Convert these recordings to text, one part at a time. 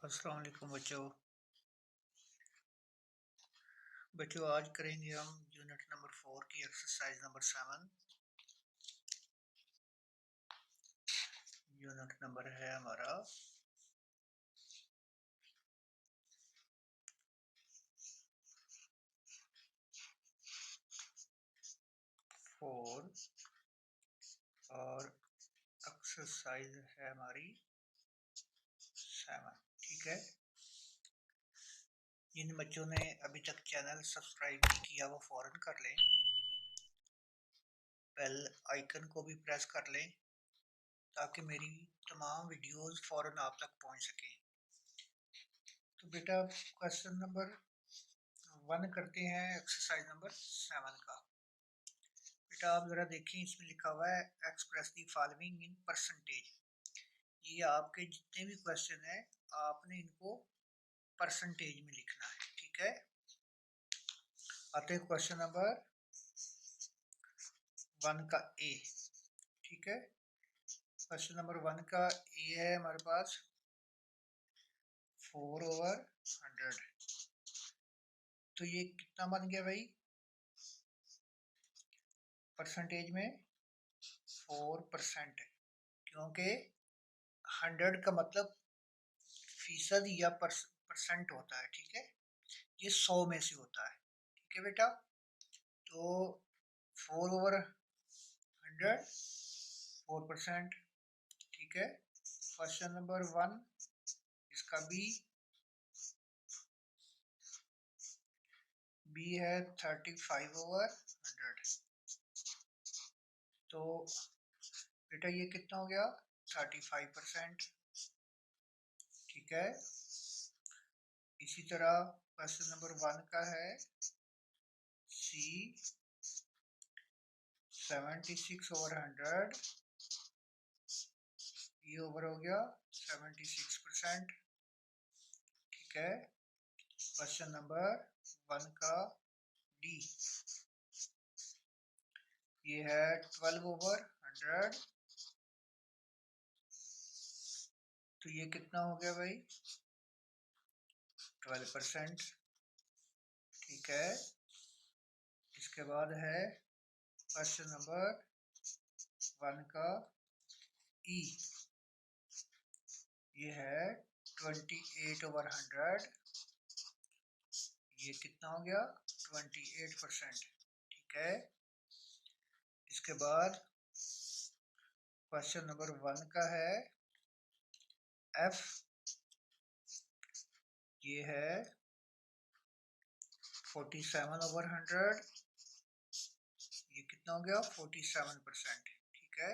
अस्सलाम वालेकुम बच्चों आज करेंगे हम यूनिट नंबर 4 की एक्सरसाइज नंबर 7। यूनिट नंबर है हमारा 4 और एक्सरसाइज है हमारी 7। ठीक है, जिन बच्चों ने अभी तक चैनल सब्सक्राइब नहीं किया वो फौरन कर लें, बेल आइकन को भी प्रेस कर लें ताकि मेरी तमाम वीडियोस फौरन आप तक पहुंच सकें। तो बेटा क्वेश्चन नंबर 1 करते हैं एक्सरसाइज नंबर 7 का। बेटा आप जरा देखें, इसमें लिखा हुआ है express the following in percentage. ये आपके जितने भी क्वेश्चन है आपने इनको परसेंटेज में लिखना है। ठीक है, आते हैं क्वेश्चन नंबर 1 का ए। ठीक है, क्वेश्चन नंबर 1 का ए है हमारे पास 4/100। तो ये कितना बन गया भाई परसेंटेज में? 4%, क्योंकि 100 का मतलब फीसद या परसेंट होता है। ठीक है, ये 100 में से होता है। ठीक है बेटा, तो 4/100 4%। ठीक है, क्वेश्चन नंबर 1 इसका बी है 35/100। तो बेटा ये कितना हो गया 35%। ठीक है, इसी तरह क्वेश्चन नंबर 1 का है सी 76/100। ये ओवर हो गया 76%। ठीक है, क्वेश्चन नंबर 1 का डी ये है 12/100। तो ये कितना हो गया भाई 12%। ठीक है, इसके बाद है क्वेश्चन नंबर 1 का ई, ये है 28/100। ये कितना हो गया 28%। ठीक है, इसके बाद क्वेश्चन नंबर 1 का है एफ, ये है 47/100। ये कितना हो गया 47%। ठीक है,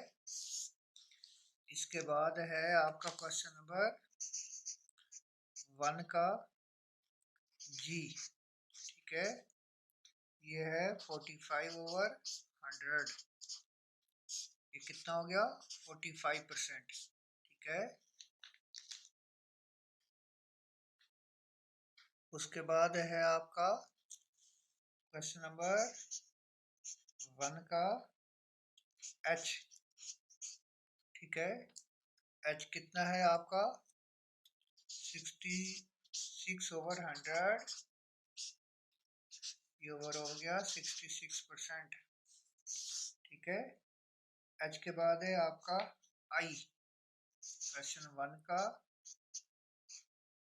इसके बाद है आपका क्वेश्चन नंबर 1 का जी। ठीक है, ये है 45/100। ये कितना हो गया 45%। ठीक है, उसके बाद है आपका क्वेश्चन नंबर 1 का एच। ठीक है, एच कितना है आपका 66/100। ये ओवर हो गया 66%। ठीक है, एच के बाद है आपका आई। क्वेश्चन 1 का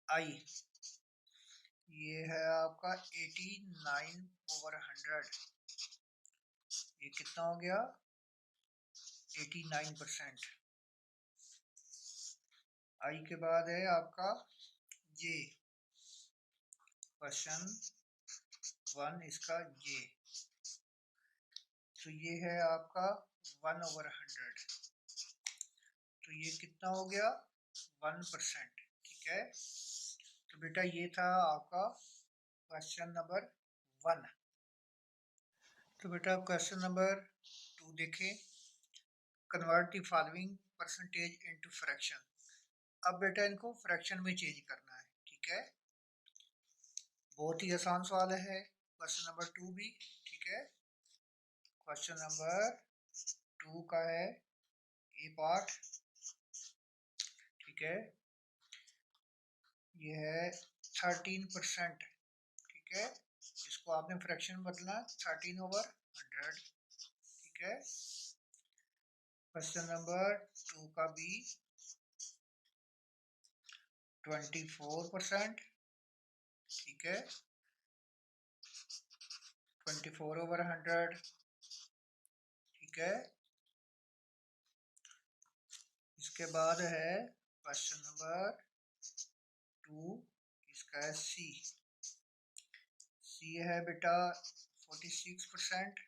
आई ये है आपका 89/100। ये कितना हो गया 89%। आई के बाद है आपका जे। क्वेश्चन 1 इसका जे, तो ये है आपका 1/100। तो ये कितना हो गया 1%। ठीक है, तो बेटा ये था आपका क्वेश्चन नंबर 1। तो बेटा क्वेश्चन नंबर 2 देखें, convert the following percentage into fraction. अब बेटा इनको फ्रैक्शन में चेंज करना है। ठीक है, बहुत ही आसान सवाल है क्वेश्चन नंबर 2 भी। ठीक है, क्वेश्चन नंबर 2 का है ए पार्ट। ठीक है, ये है 13%, ठीक है। इसको आपने फ्रैक्शन बदलना 13/100, ठीक है। क्वेश्चन नंबर 2 का बी 24%, ठीक है। 24/100, ठीक है। इसके बाद है क्वेश्चन नंबर 2, इसका है सी है बेटा 46%,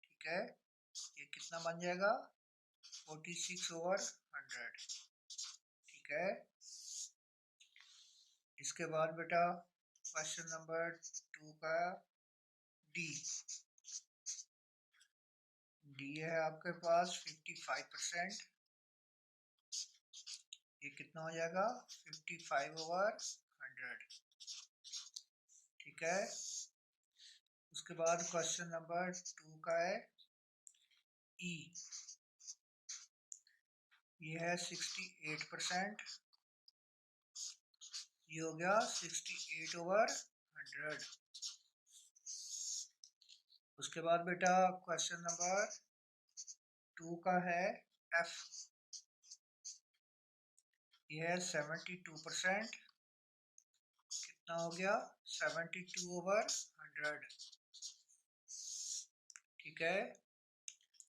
ठीक है। ये कितना बन जाएगा 46/100, ठीक है। इसके बाद बेटा क्वेश्चन नंबर 2 का डी है आपके पास 55%, ये कितना हो जाएगा 55/100, ठीक है। उसके बाद क्वेश्चन नंबर 2 का है ई, ये है 68%, ये हो गया 68/100। उसके बाद बेटा क्वेश्चन नंबर 2 का है एफ, ये है 72%, कितना हो गया 72/100, ठीक है।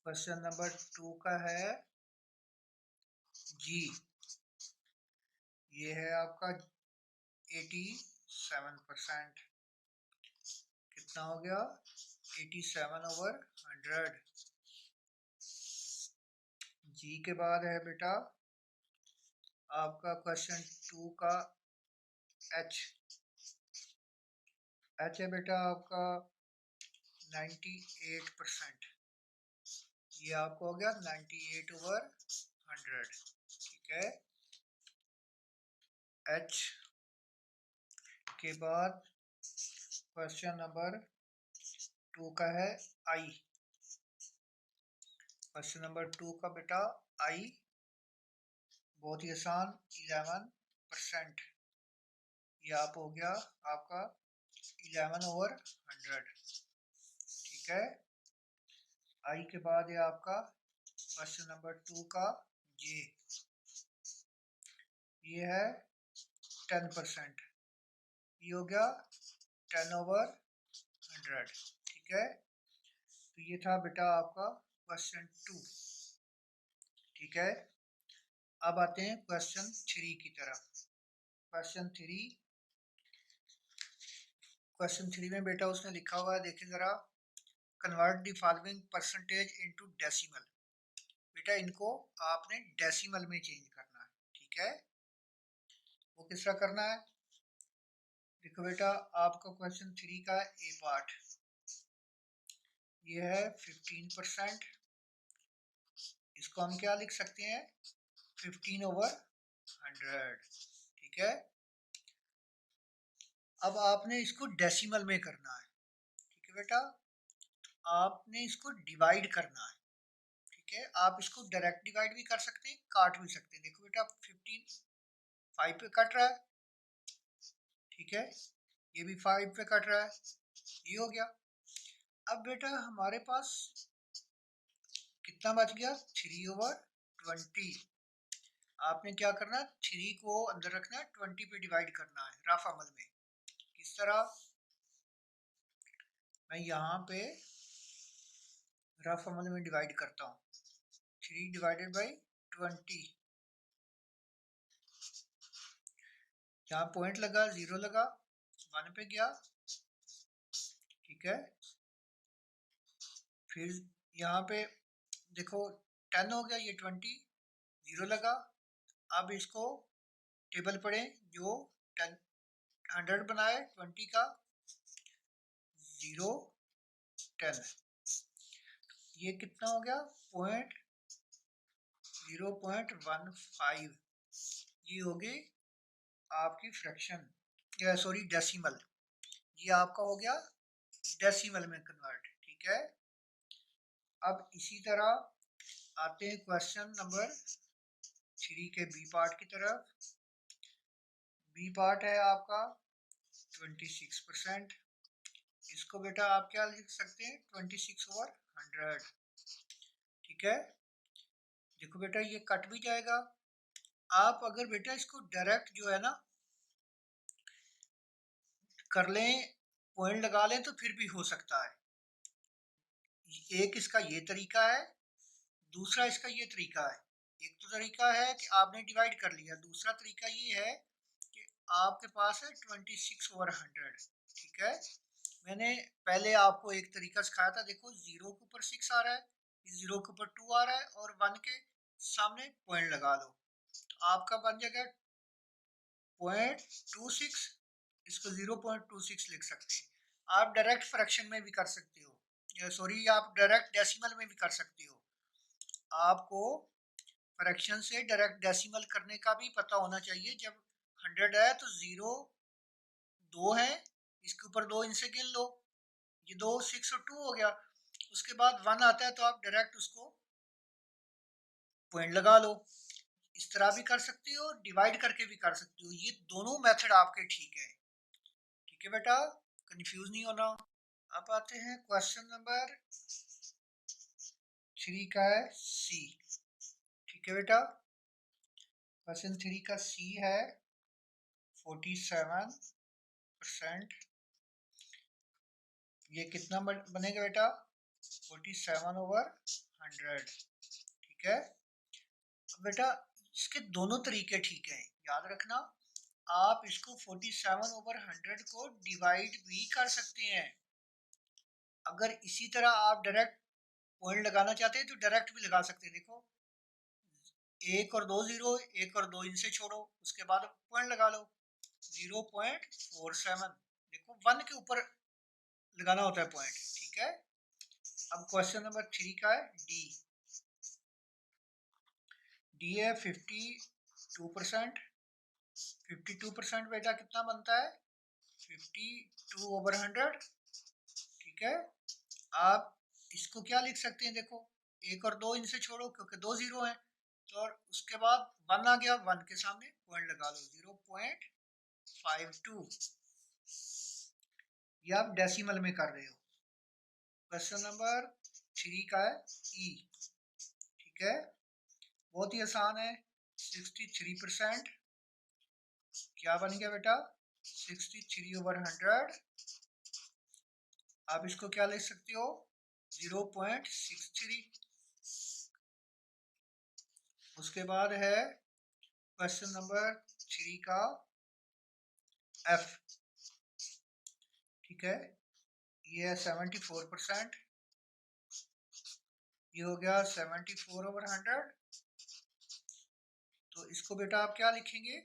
क्वेश्चन नंबर 2 का है जी, ये है आपका 87%, कितना हो गया 87/100। जी के बाद है बेटा आपका क्वेश्चन 2 का एच है बेटा आपका 98%, ये आपको हो गया 98/100, ठीक है। एच के बाद क्वेश्चन नंबर 2 का है आई, क्वेश्चन नंबर 2 का बेटा आई बहुत ही आसान 11%, ये आप हो गया आपका 11/100, ठीक है। आई के बाद है आपका क्वेश्चन नंबर 2 का जे, ये है 10%, ये हो गया 10/100, ठीक है। तो ये था बेटा आपका क्वेश्चन 2, ठीक है। अब आते हैं क्वेश्चन 3 की तरफ। क्वेश्चन 3 में बेटा उसने लिखा हुआ है, देखिए जरा, convert the following percentage into decimal. बेटा इनको आपने डेसिमल में चेंज करना है, ठीक है। वो किस तरह करना है, देखो बेटा आपका क्वेश्चन 3 का ए पार्ट, ये है 15%, इसको हम क्या लिख सकते हैं 15/100, ठीक है। अब आपने इसको डेसिमल में करना है, ठीक है बेटा। आपने इसको डिवाइड करना है, ठीक है। आप इसको डायरेक्ट डिवाइड भी कर सकते हैं, काट भी सकते हैं। देखो बेटा 15 5 पे कट रहा है, ठीक है। ये भी 5 पे कट रहा है, ये हो गया। अब बेटा हमारे पास कितना बच गया 3/20। आपने क्या करना है 3 को अंदर रखना है, 20 पे डिवाइड करना है रफ अमल में। किस तरह, मैं यहाँ पे रफ अमल में डिवाइड करता हूँ, 3/20, यहाँ पॉइंट लगा, 0 लगा, 1 पे गया, ठीक है। फिर यहाँ पे देखो 10 हो गया, ये 20, 0 लगा। अब इसको टेबल पढ़ें, जो 10 100 बनाए 20 का, 0 10, ये कितना हो गया 0.15, ये होगी आपकी फ्रैक्शन, सॉरी डेसिमल, ये आपका हो गया डेसिमल में कन्वर्ट, ठीक है। अब इसी तरह आते हैं क्वेश्चन नंबर 3 के बी पार्ट की तरफ। बी पार्ट है आपका 26%। इसको बेटा आप क्या लिख सकते हैं, 26/100। ठीक है, देखो बेटा ये कट भी जाएगा। आप अगर बेटा इसको डायरेक्ट जो है ना कर लें, पॉइंट लगा लें, तो फिर भी हो सकता है। एक इसका ये तरीका है, दूसरा इसका ये तरीका है। एक तो तरीका है कि आपने डिवाइड कर लिया, दूसरा तरीका ये है कि आपके पास है 26/100। ठीक है, मैंने पहले आपको एक तरीका सिखाया था, देखो 0 के ऊपर 6 आ रहा है, 0 के ऊपर 2 आ रहा है, और 1 के सामने पॉइंट लगा लो, तो आपका बन जाएगा 0.26। इसको 0.26 लिख सकते हैं। आप डायरेक्ट फ्रैक्शन में भी कर सकते हो, सॉरी आप डायरेक्ट डेसिमल में भी कर सकते हो। आपको फ्रैक्शन से डायरेक्ट डेसिमल करने का भी पता होना चाहिए। जब 100 है तो 0 2 है, इसके ऊपर 2 इनसे गिन लो, ये 2 6 और 2 हो गया। उसके बाद 1 आता है तो आप डायरेक्ट उसको पॉइंट लगा लो। इस तरह भी कर सकते हो, डिवाइड करके भी कर सकते हो, ये दोनों मेथड आपके ठीक है। ठीक है बेटा, कंफ्यूज नहीं होना। अब आते हैं क्वेश्चन नंबर 3 का है सी। ठीक है बेटा, क्वेश्चन 3 का सी है 47%। ये कितना बनेगा बेटा, 47/100। ठीक है, अब बेटा इसके दोनों तरीके ठीक हैं, याद रखना। आप इसको 47/100 को डिवाइड भी कर सकते हैं। अगर इसी तरह आप डायरेक्ट पॉइंट लगाना चाहते हैं तो डायरेक्ट भी लगा सकते हैं। देखो 1 और 2 0, 1 और 2 इनसे छोड़ो, उसके बाद पॉइंट लगा लो 0.47। देखो 1 के ऊपर लगाना होता है पॉइंट। ठीक है, अब क्वेश्चन नंबर 3 का है डी। डी है 52%। 52% बेटा कितना बनता है, 52/100। ठीक है, आप इसको क्या लिख सकते हैं, देखो 1 और 2 इनसे छोड़ो क्योंकि 2 0 हैं, तो और उसके बाद 1 आ गया, 1 के सामने पॉइंट लगा लो 0.52। ये आप डेसिमल में कर रहे हो। क्वेश्चन नंबर 3 का है ई। ठीक है, बहुत ही आसान है, 63%। क्या बन गया बेटा, 63/100। आप इसको क्या लिख सकते हो, 0.63। उसके बाद है क्वेश्चन नंबर 3 का एफ। ठीक है, ये है 74%। ये हो गया 74/100। तो इसको बेटा आप क्या लिखेंगे,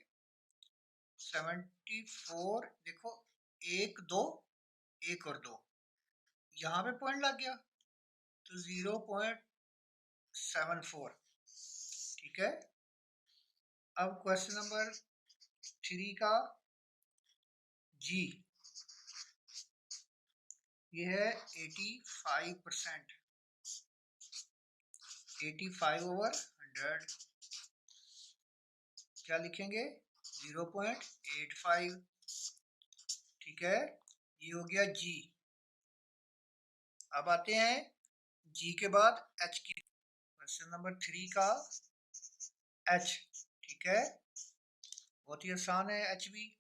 74। देखो 1 2 1 और 2 यहाँ पे पॉइंट लग गया, तो 0.74। ठीक है, अब क्वेश्चन नंबर 3 का जी। ये है 85%। 85/100 क्या लिखेंगे, 0.85। ठीक है, ये हो गया जी। अब आते हैं जी के बाद एच की। क्वेश्चन नंबर 3 का एच। ठीक है, बहुत ही आसान है एच भी,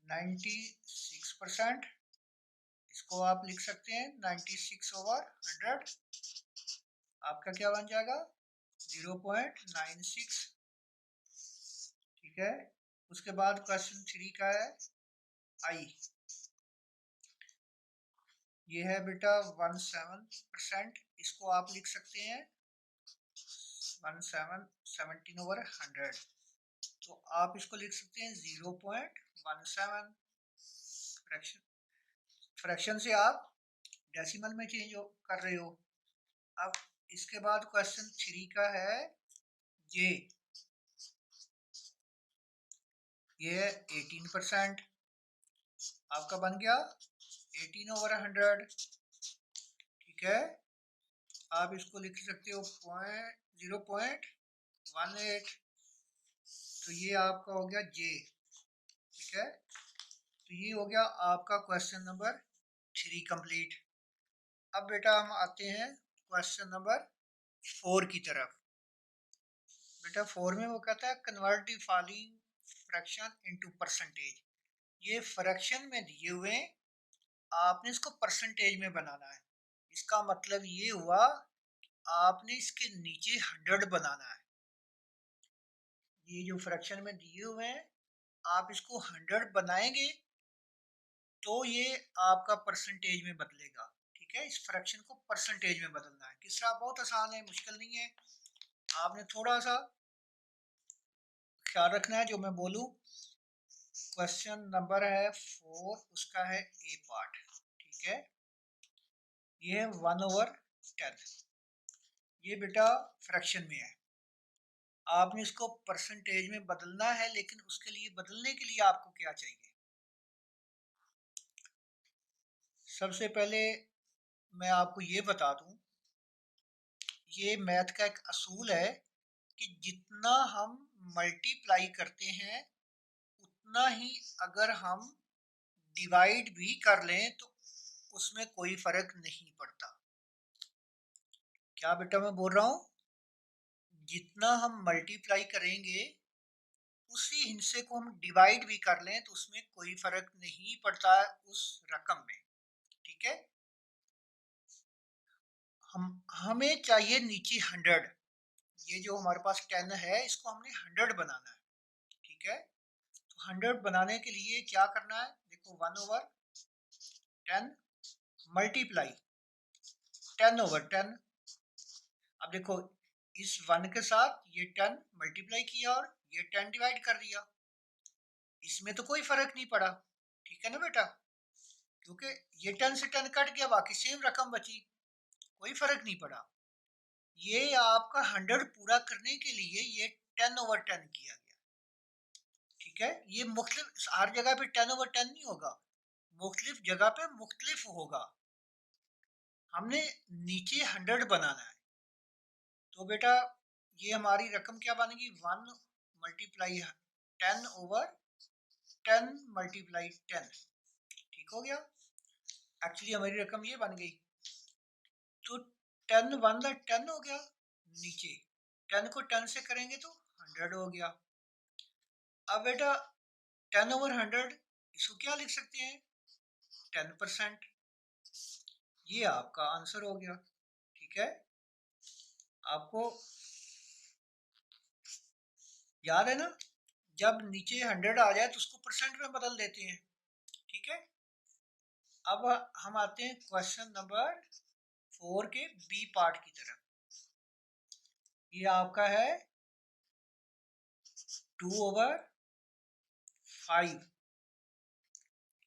96%। इसको आप लिख सकते हैं 96/100। आपका क्या बन जाएगा, 0.96। ठीक है, उसके बाद क्वेश्चन 3 का है आई। ये है बेटा 17%। इसको आप लिख सकते हैं 17/100। तो आप इसको लिख सकते हैं 0.17। फ्रैक्शन से आप डेसिमल में चेंज कर रहे हो। अब इसके बाद क्वेश्चन 3 का है जे। ये है 18%। आपका बन गया 18/100। ठीक है, आप इसको लिख सकते हो 0.18। तो ये आपका हो गया जे। ठीक है, तो ये हो गया आपका क्वेश्चन नंबर 3 कंप्लीट। अब बेटा हम आते हैं क्वेश्चन नंबर 4 की तरफ। बेटा 4 में वो कहता है convert the following fraction into percentage. ये फ्रैक्शन में दिए हुए हैं, आपने इसको परसेंटेज में बनाना है। इसका मतलब ये हुआ आपने इसके नीचे 100 बनाना है। ये जो फ्रैक्शन में दिए हुए हैं आप इसको 100 बनाएंगे तो ये आपका परसेंटेज में बदलेगा। ठीक है, इस फ्रैक्शन को परसेंटेज में बदलना है। किसका बहुत आसान है, मुश्किल नहीं है। आपने थोड़ा सा ख्याल रखना है जो मैं बोलूं। क्वेश्चन नंबर है 4, उसका है ए पार्ट। ठीक है, ये है 1/10। ये बेटा फ्रैक्शन में है, आपने इसको परसेंटेज में बदलना है, लेकिन उसके लिए बदलने के लिए आपको क्या चाहिए। सबसे पहले मैं आपको ये बता दूं, ये मैथ का एक असूल है कि जितना हम मल्टीप्लाई करते हैं उतना ही अगर हम डिवाइड भी कर लें तो उसमें कोई फर्क नहीं पड़ता। क्या बेटा मैं बोल रहा हूं, जितना हम मल्टीप्लाई करेंगे उसी हिस्से को हम डिवाइड भी कर लें तो उसमें कोई फर्क नहीं पड़ता है उस रकम में। ठीक है, हमें चाहिए नीचे 100। ये जो हमारे पास 10 है इसको हमने 100 बनाना है। ठीक है, तो 100 बनाने के लिए क्या करना है, देखो 1/10 मल्टीप्लाई 10/10। अब देखो इस 1 के साथ ये 10 मल्टीप्लाई किया और ये 10 डिवाइड कर दिया, इसमें तो कोई फर्क नहीं पड़ा। ठीक है ना बेटा, क्योंकि ये 10 से 10 कट गया, बाकी सेम रकम बची, कोई फर्क नहीं पड़ा। ये आपका 100 पूरा करने के लिए ये 10/10 किया गया। ठीक है, ये मुख्तलिफ हर जगह पे 10/10 नहीं होगा, मुख्तलिफ जगह पे मुख्तलिफ होगा। हमने नीचे 100 बनाना है, तो बेटा ये हमारी रकम क्या बनेगी, 1 मल्टीप्लाई 10/10 मल्टीप्लाई 10। ठीक हो गया, एक्चुअली हमारी रकम ये बन गई। तो 10 हो गया, नीचे 10 को 10 से करेंगे तो 100 हो गया। अब बेटा 10/100 इसको क्या लिख सकते हैं, 10%। ये आपका आंसर हो गया। ठीक है, आपको याद है ना, जब नीचे 100 आ जाए तो उसको परसेंट में बदल देते हैं। ठीक है, अब हम आते हैं क्वेश्चन नंबर 4 के बी पार्ट की तरफ। ये आपका है 2/5।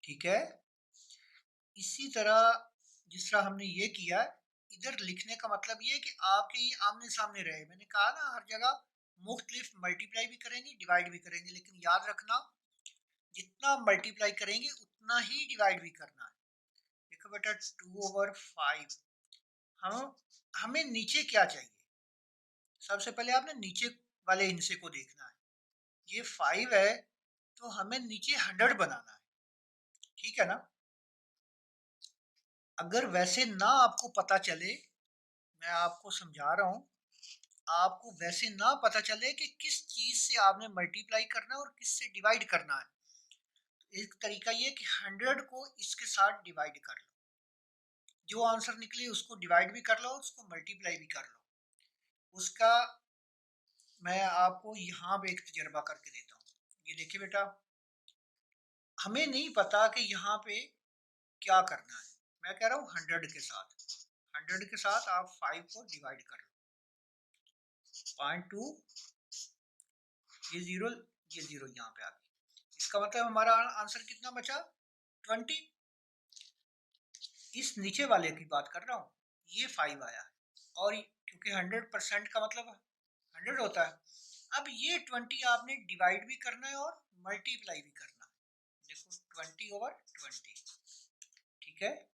ठीक है, इसी तरह जिस तरह हमने ये किया, इधर लिखने का मतलब ये है कि आपके ये आमने सामने रहे। मैंने कहा ना हर जगह मुख्तलिफ मल्टीप्लाई भी करेंगे डिवाइड भी करेंगे, लेकिन याद रखना जितना मल्टीप्लाई करेंगे उतना ही डिवाइड भी करना है। देखो बेटा 2/5, हम हमें नीचे क्या चाहिए, सबसे पहले आपने नीचे वाले हिस्से को देखना है। ये 5 है तो हमें नीचे 100 बनाना है। ठीक है ना, अगर वैसे ना आपको पता चले, मैं आपको समझा रहा हूँ, आपको वैसे ना पता चले कि किस चीज से आपने मल्टीप्लाई करना है और किस से डिवाइड करना है, एक तरीका ये कि 100 को इसके साथ डिवाइड कर लो, जो आंसर निकले उसको डिवाइड भी कर लो, उसको मल्टीप्लाई भी कर लो। उसका मैं आपको यहाँ पे एक तजर्बा करके देता हूँ। ये देखिए बेटा, हमें नहीं पता कि यहाँ पे क्या करना है। मैं कह रहा हूँ 100 के साथ, 100 के साथ आप 5 को डिवाइड कर लो, 0.2, ये जीरो, ये जीरो यहाँ पे आ गई। इसका मतलब हमारा आंसर कितना बचा, 20। इस नीचे वाले की बात कर रहा हूँ, ये 5 आया है, और क्योंकि 100% का मतलब 100 होता है। अब ये 20 आपने डिवाइड भी करना है और मल्टीप्लाई भी करना है। देखो 20/20। ठीक है,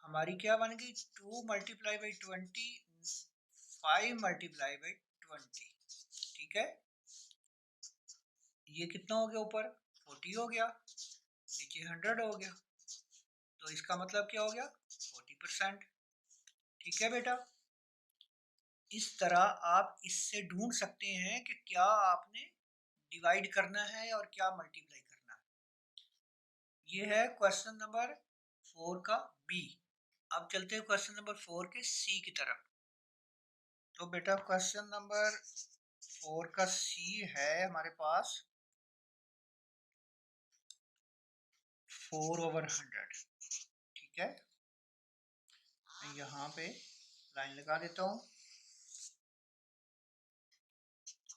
हमारी क्या बन गई, 2 मल्टीप्लाई बाई 20, 5 मल्टीप्लाई बाई 20। ठीक है, ये कितना हो गया ऊपर 40 हो गया, नीचे 100 हो गया, तो इसका मतलब क्या हो गया 40%। ठीक है बेटा, इस तरह आप इससे ढूंढ सकते हैं कि क्या आपने डिवाइड करना है और क्या मल्टीप्लाई करना है। ये है क्वेश्चन नंबर 4 का बी। अब चलते हैं क्वेश्चन नंबर 4 के सी की तरफ। तो बेटा क्वेश्चन नंबर 4 का सी है हमारे पास 4/100। ठीक है, मैं यहाँ पे लाइन लगा देता हूँ।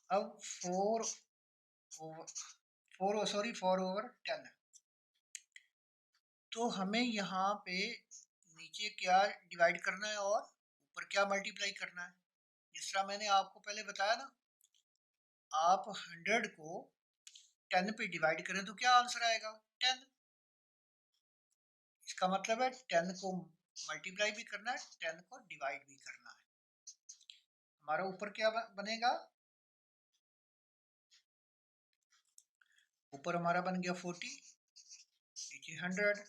अब 4/10, तो हमें यहाँ पे नीचे क्या डिवाइड करना है और ऊपर क्या मल्टीप्लाई करना है। जिस तरह मैंने आपको पहले बताया ना, आप 100 को 10 पे डिवाइड करें तो क्या आंसर आएगा 10। इसका मतलब है 10 को मल्टीप्लाई भी करना है, 10 को डिवाइड भी करना है। हमारा ऊपर क्या बनेगा, ऊपर हमारा बन गया 40, नीचे 100।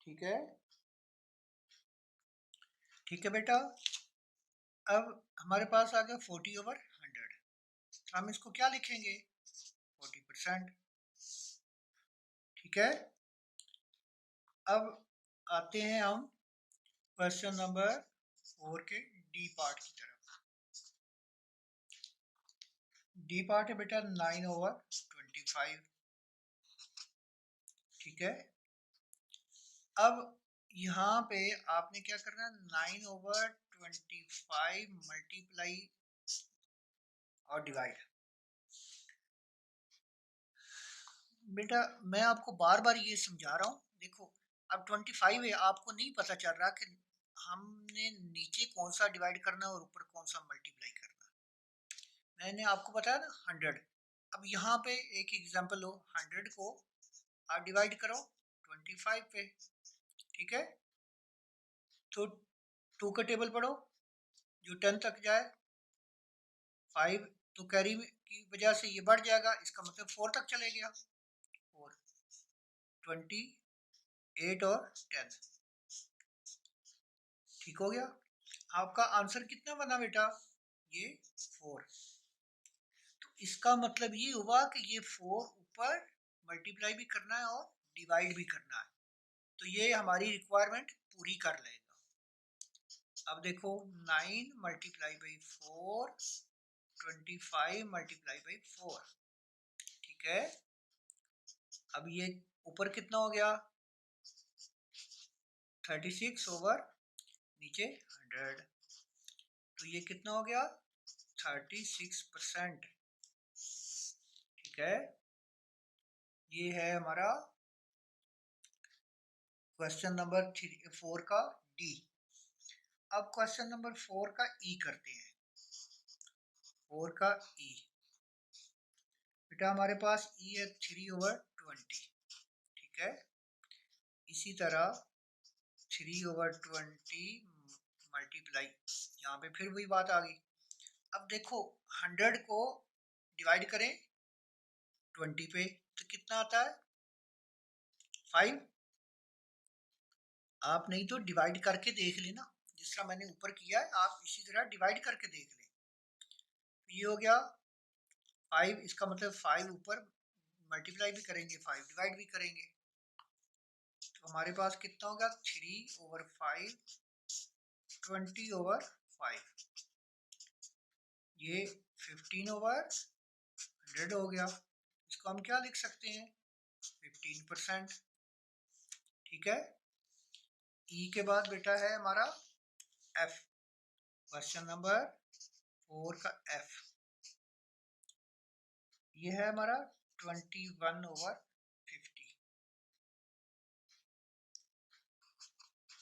ठीक है, ठीक है बेटा। अब हमारे पास आ गया 40/100, तो हम इसको क्या लिखेंगे 40%। ठीक है, अब आते हैं हम क्वेश्चन नंबर 4 के डी पार्ट की तरफ। डी पार्ट है बेटा 9/25। ठीक है, अब यहाँ पे आपने क्या करना है 9/25 मल्टीप्लाई और डिवाइड। बेटा मैं आपको बार बार ये समझा रहा हूँ, देखो अब 25 है, आपको नहीं पता चल रहा कि हमने नीचे कौन सा डिवाइड करना है और ऊपर कौन सा मल्टीप्लाई करना है। मैंने आपको बताया ना 100। अब यहाँ पे एक एग्जांपल लो, 100 को आप डिवाइड करो 25 पे। ठीक है, तो 2 का टेबल पढ़ो, जो 10 तक जाए 5, तो कैरी की वजह से ये बढ़ जाएगा, इसका मतलब 4 तक चले गया। 4, 28 और 10। ठीक हो गया, आपका आंसर कितना बना बेटा, ये 4। तो इसका मतलब ये हुआ कि ये 4 ऊपर मल्टीप्लाई भी करना है और डिवाइड भी करना है, तो ये हमारी रिक्वायरमेंट पूरी कर लेगा। अब देखो 9 मल्टीप्लाई बाई 4, 25 मल्टीप्लाई बाई 4। ठीक है, अब ये ऊपर कितना हो गया 36 नीचे 100, तो ये कितना हो गया 36%। ठीक है, ये है हमारा क्वेश्चन नंबर 4 का डी। अब क्वेश्चन नंबर 4 का ई करते हैं। 4 का ई, बेटा हमारे पास ई है 3/20। ठीक है, इसी तरह 3/20 मल्टीप्लाई, यहाँ पे फिर वही बात आ गई। अब देखो 100 को डिवाइड करें 20 पे तो कितना आता है 5। आप नहीं तो डिवाइड करके देख लेना, जिस तरह मैंने ऊपर किया है आप इसी तरह डिवाइड करके देख लें। ये हो गया 5, इसका मतलब 5 ऊपर मल्टीप्लाई भी करेंगे 5 डिवाइड भी करेंगे, तो हमारे पास कितना होगा 3/5, 20/5, ये 15/100 हो गया। इसको हम क्या लिख सकते हैं 15%। ठीक है, ई के बाद बेटा है हमारा एफ, क्वेश्चन नंबर 4 का एफ। ये है हमारा 21/50।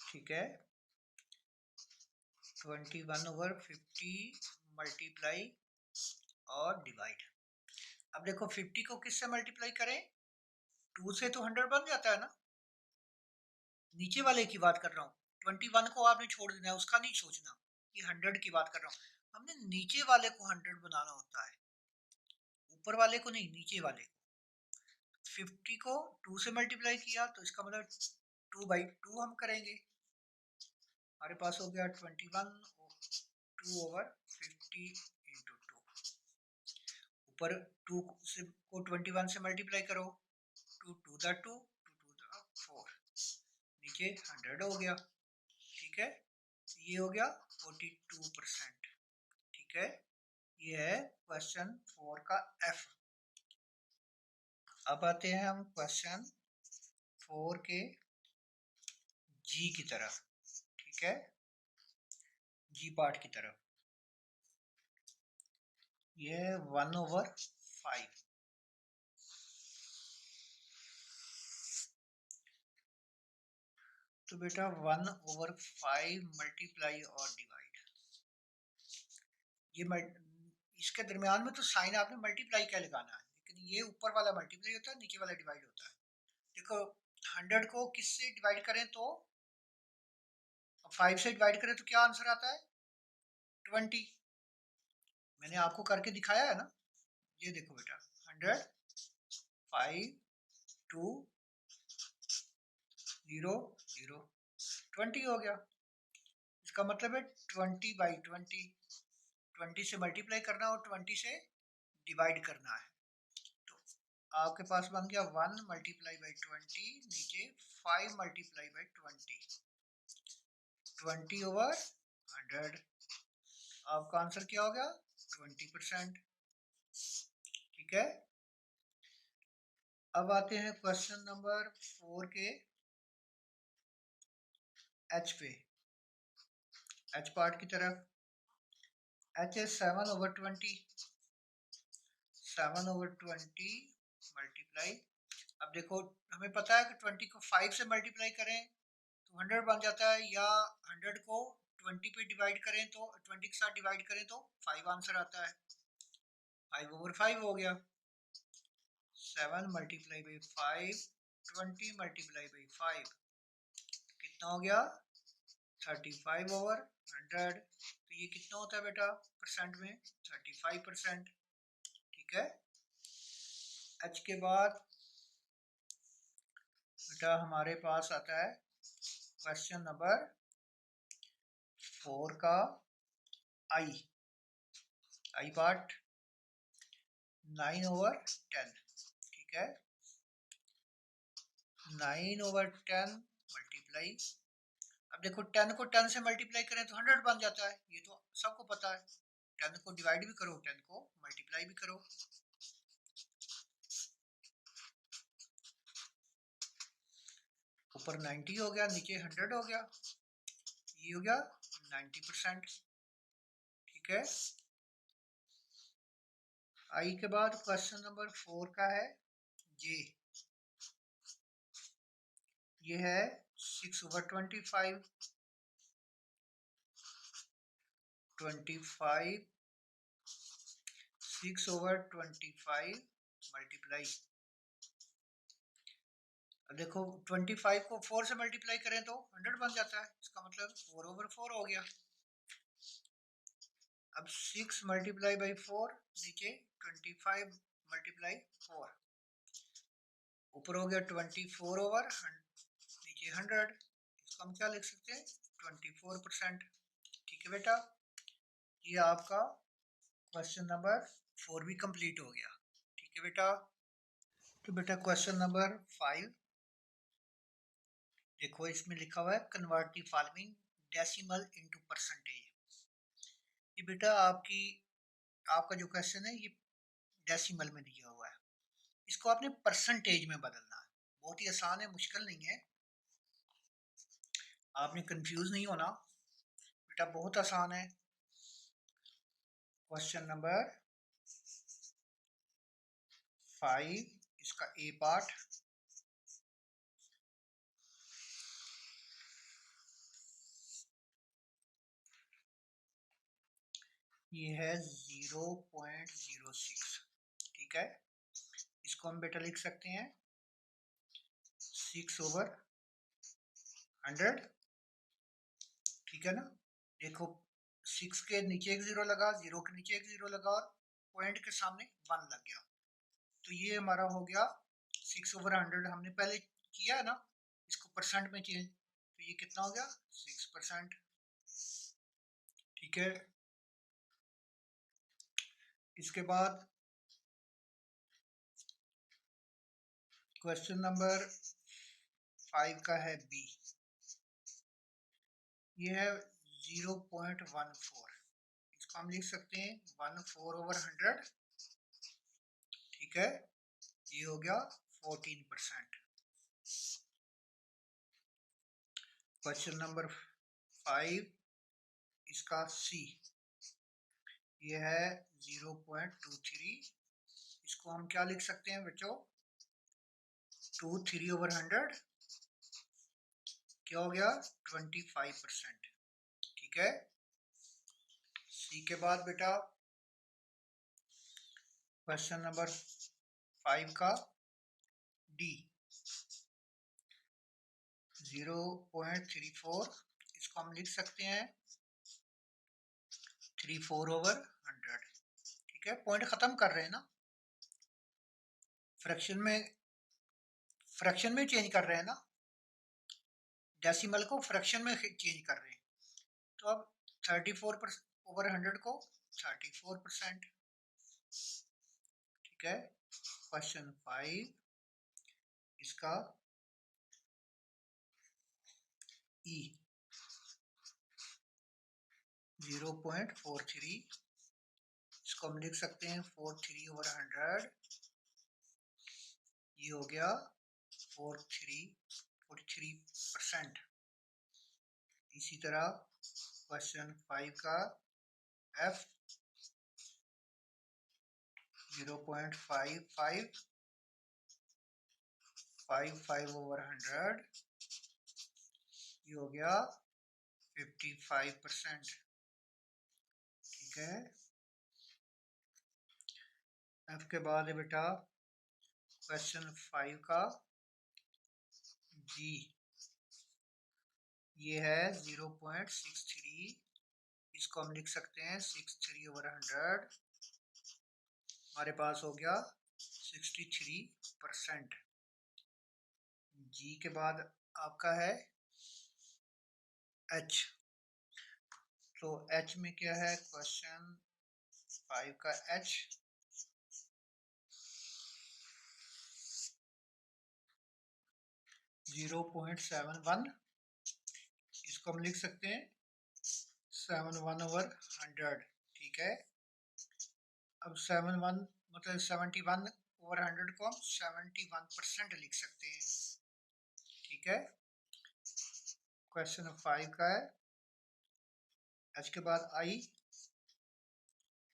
ठीक है, 21/50 मल्टीप्लाई और डिवाइड। अब देखो 50 को किससे मल्टीप्लाई करें, 2 से तो 100 बन जाता है ना, नीचे वाले की बात कर रहा हूँ। 21 को आपने छोड़ देना है, उसका नहीं सोचना, ये 100 की बात कर रहा हूँ। हमने नीचे वाले को 100 बनाना होता है, ऊपर वाले को नहीं, नीचे वाले को। 50 को 2 से मल्टीप्लाई किया तो इसका मतलब 2/2 हम करेंगे। हमारे पास हो गया 2/50 इंटू 2। ऊपर 2 को 21 से मल्टीप्लाई करो, 2 2 दा 2, 2 2 दा 4, नीचे 100 हो गया। ठीक है, ये हो गया 42%। ठीक है, ये है क्वेश्चन 4 का F। अब आते हैं हम क्वेश्चन 4 के G की तरफ। ठीक है, G पार्ट की तरफ। ये 1/5। तो बेटा 1/5 मल्टीप्लाई और डिवाइड, ये इसके दरमियान में तो साइन आपने मल्टीप्लाई क्या लगाना है, लेकिन ये ऊपर वाला मल्टीप्लाई होता है, नीचे वाला डिवाइड होता है। देखो 100 को किससे डिवाइड करें तो 5 से डिवाइड करें तो क्या आंसर आता है 20। मैंने आपको करके दिखाया है ना, ये देखो बेटा 100 5 2 0 0 20 हो गया। इसका मतलब है 20/20, 20 से मल्टीप्लाई करना और 20 से डिवाइड करना है। तो आपके पास बन गया 1 मल्टीप्लाई बाई 20, नीचे 5 मल्टीप्लाई बाई 20, 20/100। आपका आंसर क्या हो गया 20%। ठीक है, अब आते हैं क्वेश्चन नंबर 4 के H पे, H पार्ट की तरफ। H है 7/20, 7/20 मल्टीप्लाई। अब देखो हमें पता है कि 20 को 5 से मल्टीप्लाई करें तो 100 बन जाता है, या 100 को 20 पे डिवाइड करें तो 20 के साथ डिवाइड करें तो 5 आंसर आता है, 5/5 हो गया। 7 मल्टीप्लाई बाई 5, 20 मल्टीप्लाई बाई 5 कितना हो गया 35/100। तो ये कितना होता है बेटा परसेंट में 35%। ठीक है, H के बाद बेटा हमारे पास आता है क्वेश्चन नंबर 4 का I पार्ट 9/10। ठीक है, 9/10 मल्टीप्लाई। अब देखो 10 को 10 से मल्टीप्लाई करें तो 100 बन जाता है, ये तो सबको पता है। 10 को डिवाइड भी करो, 10 को मल्टीप्लाई भी करो। ऊपर 90 हो गया, नीचे 100 हो गया, ये हो गया 90%। ठीक है, आई के बाद क्वेश्चन नंबर 4 का है जे। ये है 6/25, 25 6/25 मल्टीप्लाई। अब देखो 25 को 4 से मल्टीप्लाई करें तो 100 बन जाता है, इसका मतलब 4/4 हो गया। अब 6 मल्टीप्लाई बाई 4, नीचे 25 मल्टीप्लाई 4, ऊपर हो गया 24/, नीचे 100। इसको हम क्या लिख सकते हैं 24%। ठीक है बेटा, ये आपका क्वेश्चन नंबर 4 भी कंप्लीट हो गया। ठीक है बेटा, तो बेटा क्वेश्चन नंबर 5 देखो, इसमें लिखा हुआ है convert the following decimal into percentage. ये बेटा आपका जो क्वेश्चन है ये डेसिमल में दिया हुआ है, इसको आपने परसेंटेज में बदलना है। बहुत ही आसान है, मुश्किल नहीं है, आपने कंफ्यूज नहीं होना बेटा, बहुत आसान है। क्वेश्चन नंबर 5, इसका ए पार्ट, ये है 0.06। ठीक है, इसको हम बेटा लिख सकते हैं 6/100। ठीक है ना, देखो 6 के नीचे एक जीरो लगा, 0 के नीचे एक जीरो लगा और पॉइंट के सामने 1 लग गया, तो ये हमारा हो गया 6/100, हमने पहले किया है ना, इसको परसेंट में चेंज, तो ये कितना हो गया 6%। ठीक है, इसके बाद क्वेश्चन नंबर 5 का है बी। ये है 0.14, इसको हम लिख सकते हैं 14/100। ठीक है, ये हो गया 14%। क्वेश्चन नंबर 5 इसका सी, ये है 0.23, इसको हम क्या लिख सकते हैं बच्चों, 23/100 क्या हो गया 25%। ठीक है, सी के बाद बेटा क्वेश्चन नंबर 5 का डी, 0.34, इसको हम लिख सकते हैं 34/100। ठीक है, पॉइंट खत्म कर रहे हैं ना, फ्रैक्शन में चेंज कर रहे हैं ना, डेसिमल को फ्रैक्शन में चेंज कर रहे हैं। तो अब 34/100 को 34%। ठीक है, क्वेश्चन 5 इसका ई, 0.43, इसको हम लिख सकते हैं 43/100, ये हो गया 43%। इसी तरह क्वेश्चन 5 का एफ, 0.55 ये हो गया 55%। ठीक है, एफ के बाद है बेटा क्वेश्चन 5 का जी, ये है 0.63, इसको हम लिख सकते हैं 63/100, हमारे पास हो गया 63%। जी के बाद आपका है एच, तो एच में क्या है, क्वेश्चन 5 का एच 0.71, इसको हम लिख सकते हैं 71/100। ठीक है, अब 71 मतलब 71/100 को हम 71% लिख सकते हैं। ठीक है, क्वेश्चन 5 का है एच के बाद आई,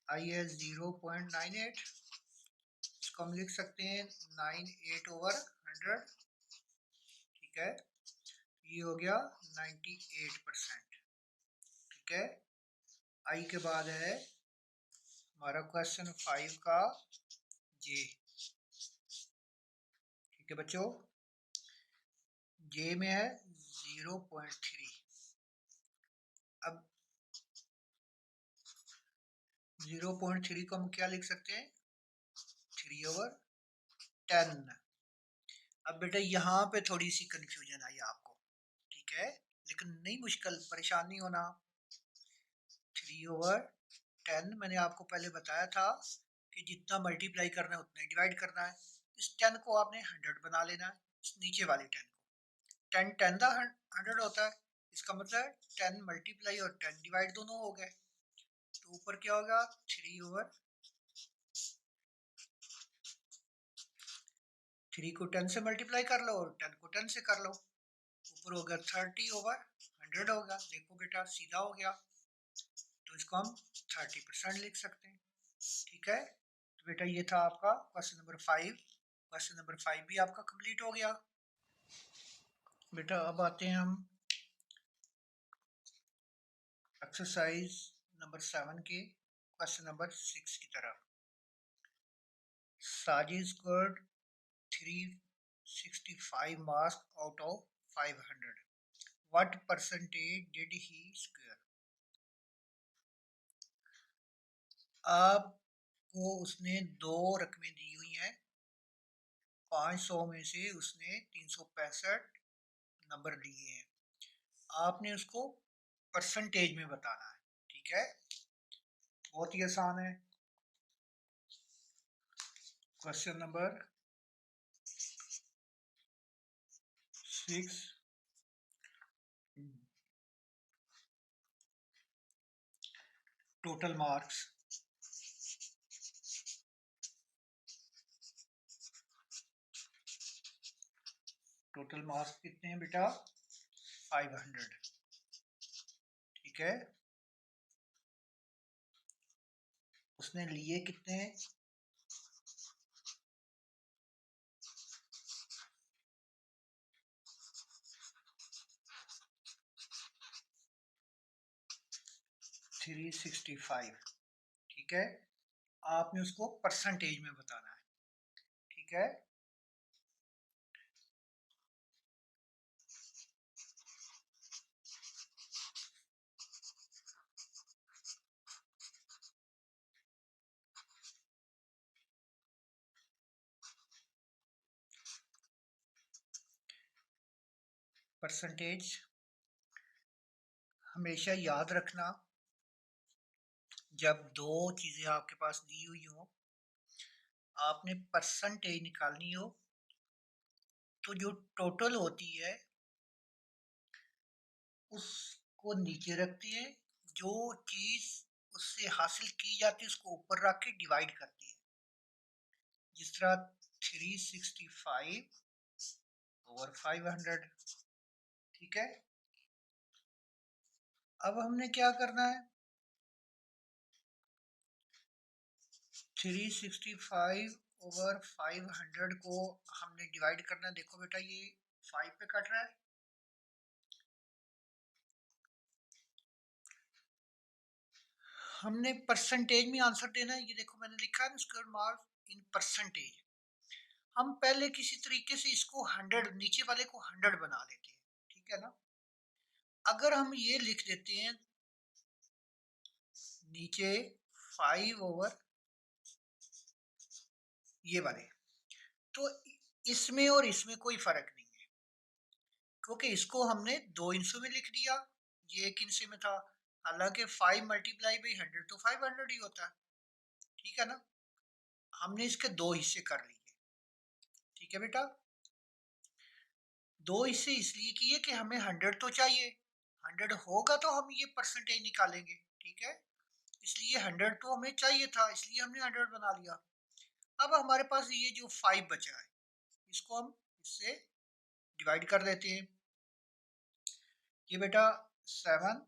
आई है 0.98, इसको हम लिख सकते हैं 98/100। ठीक है, ये हो गया 98%। ठीक है, आई के बाद है हमारा क्वेश्चन 5 का जे। ठीक है बच्चों, जे में है 0.3, अब 0.3 को हम क्या लिख सकते हैं 3/10। अब बेटा यहाँ पे थोड़ी सी कंफ्यूजन आई आपको, ठीक है, लेकिन नहीं मुश्किल, परेशान नहीं होना। 3/10 मैंने आपको पहले बताया था कि जितना मल्टीप्लाई करना है उतना डिवाइड करना है। इस 10 को आपने 100 बना लेना है, इस नीचे वाले 10 को। 10 10 का 100 होता है, इसका मतलब 10 मल्टीप्लाई और 10 डिवाइड दोनों हो गए। तो ऊपर क्या होगा 3 को 10 से मल्टीप्लाई कर लो और 10 को 10 से कर लो, ऊपर होगा 30/100 होगा। देखो बेटा सीधा हो गया, तो इसको हम 30% लिख सकते हैं। ठीक है, तो बेटा ये था आपका क्वेश्चन नंबर 5। क्वेश्चन नंबर 5 भी आपका कंप्लीट हो गया। बेटा अब आते हैं हम एक्सरसाइज नंबर 7 के क्वेश्चन नंबर 6 की तरफ। Sajid scored 365 marks out of 500, what percentage did he score. आपको उसने दो रकमें दी हुई हैं, 500 में से उसने 365 नंबर लिए हैं, आपने उसको परसेंटेज में बताना है। ठीक है, बहुत ही आसान है। Question number 6, total marks. Total marks कितने हैं बेटा? 500। ठीक है, उसने लिए कितने हैं? थ्री 365। ठीक है, आपने उसको परसेंटेज में बताना है। ठीक है, परसेंटेज हमेशा याद रखना, जब दो चीजें आपके पास दी हुई हो, आपने परसेंटेज निकालनी हो, तो जो टोटल होती है उसको नीचे रखते हैं, जो चीज उससे हासिल की जाती है उसको ऊपर रख के डिवाइड करते हैं। जिस तरह 365/500। ठीक है, अब हमने क्या करना है? 365/500 को हमने डिवाइड करना है। देखो बेटा, ये 5 पे कट रहा है, हमने परसेंटेज में आंसर देना है। ये देखो मैंने लिखा है ना, स्क्वायर मार्क इन परसेंटेज। हम पहले किसी तरीके से इसको 100, नीचे वाले को 100 बना लेते हैं। ठीक है ना, अगर हम ये लिख देते हैं नीचे 5 ये वाले, तो इसमें और इसमें कोई फर्क नहीं है, क्योंकि इसको हमने 2 हिस्सों में लिख दिया, ये एक हिस्से में था। हालांकि 5 मल्टीप्लाई बाई 100 तो 500 ही होता है। ठीक है ना, हमने इसके 2 हिस्से कर लिए। ठीक है बेटा, 2 हिस्से इसलिए किए कि हमें 100 तो चाहिए, 100 होगा तो हम ये परसेंटेज निकालेंगे। ठीक है, इसलिए 100 तो हमें चाहिए था, इसलिए हमने 100 बना लिया। अब हमारे पास ये जो 5 बचा है, इसको हम इससे डिवाइड कर देते हैं। ये बेटा 7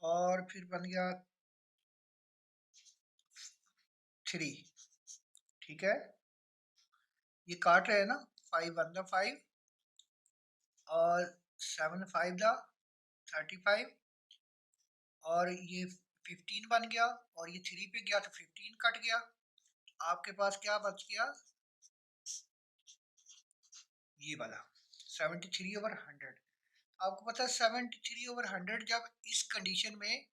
और फिर बन गया 3। ठीक है, ये काट रहे हैं ना, 5 1 5 और 7 5 35, और ये 15 बन गया, और ये 3 पे गया तो 15 कट गया। आपके पास क्या बच गया? ये वाला 73/100। आपको पता है 73/100 जब इस कंडीशन में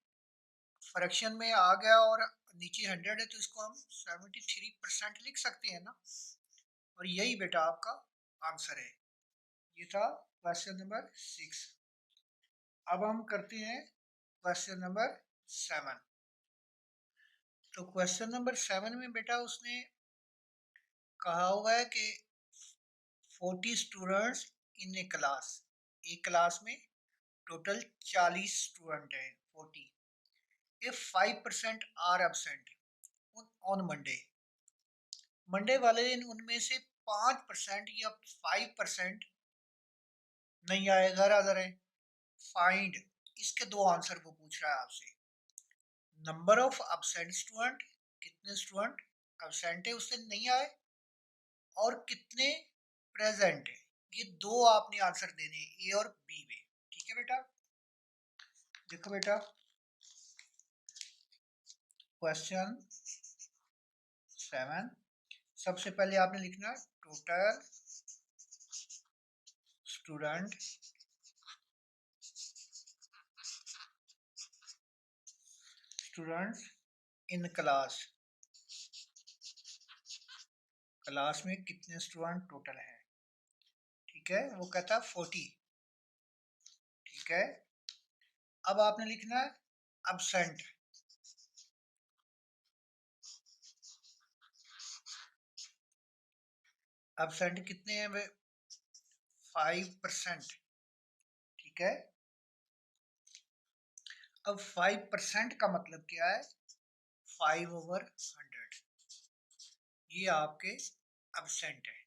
फ्रैक्शन में आ गया और नीचे 100 है, तो इसको हम 73% लिख सकते हैं ना। और यही बेटा आपका आंसर है। ये था क्वेश्चन नंबर 6। अब हम करते हैं क्वेश्चन नंबर 7। तो क्वेश्चन नंबर 7 में बेटा उसने कहा हुआ है कि 40 स्टूडेंट्स इन ए क्लास, एक क्लास में टोटल 40 स्टूडेंट हैं। 40 if 5% are absent on Monday, Monday वाले दिन उनमें से 5% या 5% नहीं आए, घर हाजिर है। फाइंड, इसके दो आंसर वो पूछ रहा है आपसे। नंबर ऑफ एब्सेंट स्टूडेंट, कितने स्टूडेंट एब्सेंट है उससे नहीं आए, और कितने प्रेजेंट है। ये दो आपने आंसर देने, ए और बी में। ठीक है बेटा, देखो बेटा क्वेश्चन 7, सबसे पहले आपने लिखना total student students in class. Class में कितने स्टूडेंट टोटल है, ठीक है, वो कहता है 40, ठीक है। अब आपने लिखना है एब्सेंट। एब्सेंट कितने हैं वे? 5%, ठीक है। अब 5% का मतलब क्या है? 5/100, ये आपके एब्सेंट है।